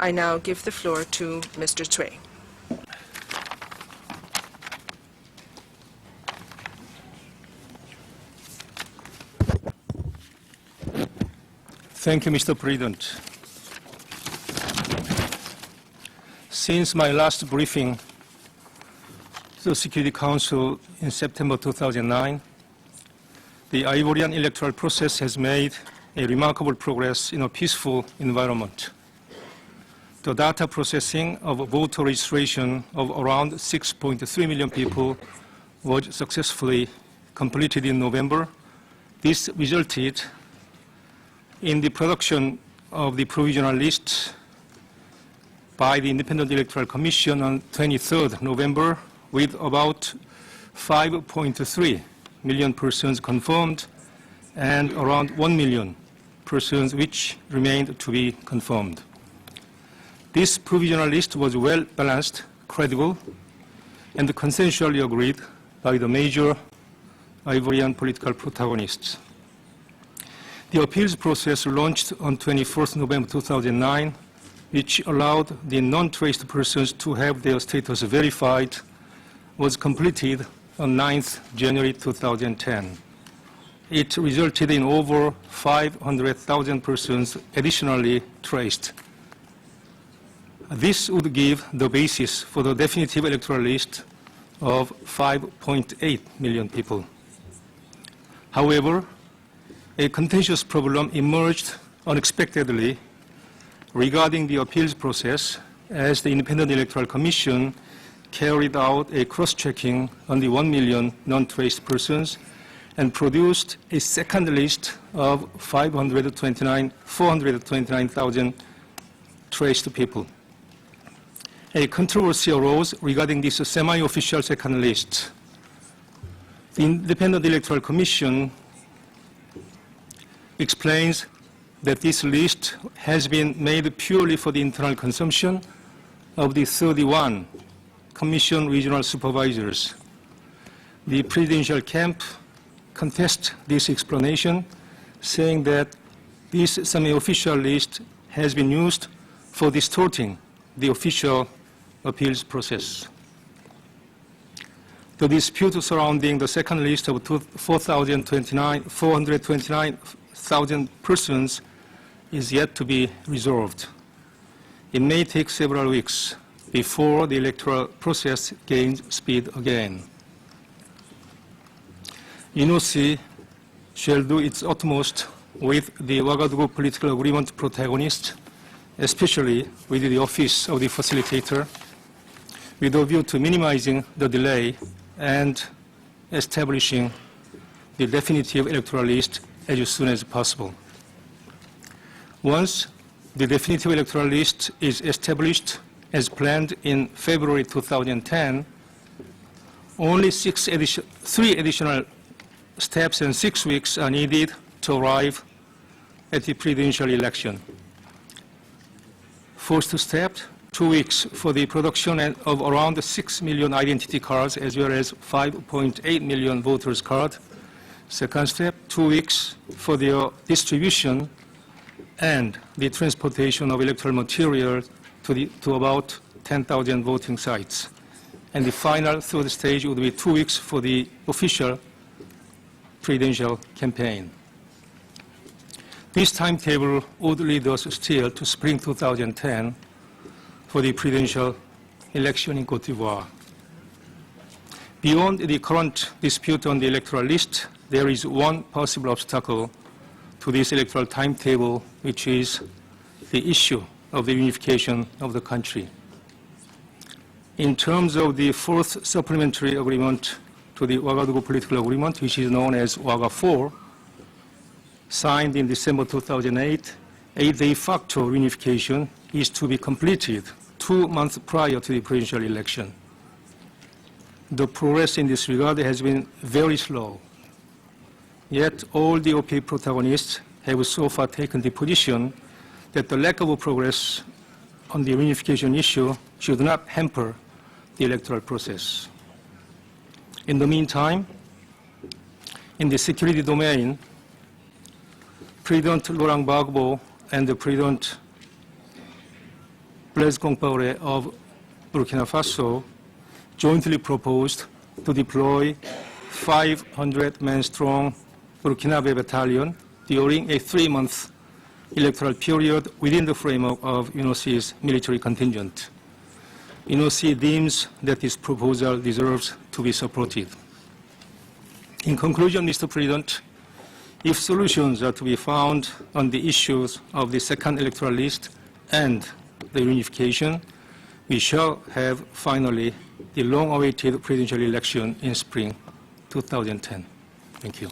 I now give the floor to Mr. Choi. Thank you, Mr. President. Since my last briefing to the Security Council in September 2009, the Ivorian electoral process has made a remarkable progress in a peaceful environment. The data processing of voter registration of around 6.3 million people was successfully completed in November. This resulted in the production of the provisional list by the Independent Electoral Commission on 23rd November, with about 5.3 million persons confirmed and around 1 million persons which remained to be confirmed. This provisional list was well balanced, credible, and consensually agreed by the major Ivorian political protagonists. The appeals process launched on 21st November 2009, which allowed the non-traced persons to have their status verified, was completed on 9th January 2010. It resulted in over 500,000 persons additionally traced. This would give the basis for the definitive electoral list of 5.8 million people. However, a contentious problem emerged unexpectedly regarding the appeals process, as the Independent Electoral Commission carried out a cross-checking on the 1 million non-traced persons and produced a second list of 429,000 traced people. A controversy arose regarding this semi-official second list. The Independent Electoral Commission explains that this list has been made purely for the internal consumption of the 31 Commission regional supervisors. The presidential camp contests this explanation, saying that this semi-official list has been used for distorting the official appeals process. The dispute surrounding the second list of 429,000 persons is yet to be resolved. It may take several weeks before the electoral process gains speed again. UNOCI shall do its utmost with the Ouagadougou political agreement protagonists, especially with the Office of the Facilitator, with a view to minimizing the delay and establishing the definitive electoral list as soon as possible. Once the definitive electoral list is established as planned in February 2010, only 3 additional steps and 6 weeks are needed to arrive at the presidential election. First step, 2 weeks for the production of around 6 million identity cards as well as 5.8 million voters' cards. Second step, 2 weeks for their distribution and the transportation of electoral material to about 10,000 voting sites. And the final third stage would be 2 weeks for the official presidential campaign. This timetable would lead us still to spring 2010 for the presidential election in Côte d'Ivoire. Beyond the current dispute on the electoral list, there is one possible obstacle to this electoral timetable, which is the issue of the reunification of the country. In terms of the fourth supplementary agreement to the Ouagadougou political agreement, which is known as Ouaga 4, signed in December 2008, a de facto reunification is to be completed 2 months prior to the presidential election. The progress in this regard has been very slow. Yet all the OP protagonists have so far taken the position that the lack of progress on the reunification issue should not hamper the electoral process. In the meantime, in the security domain, President Laurent Gbagbo and the President Blaise Compaoré of Burkina Faso jointly proposed to deploy 500-man-strong Burkinabe battalion during a 3-month electoral period within the framework of UNOCI's military contingent. UNOCI deems that this proposal deserves to be supported. In conclusion, Mr. President, if solutions are to be found on the issues of the second electoral list and the reunification, we shall have finally the long-awaited presidential election in spring 2010. Thank you.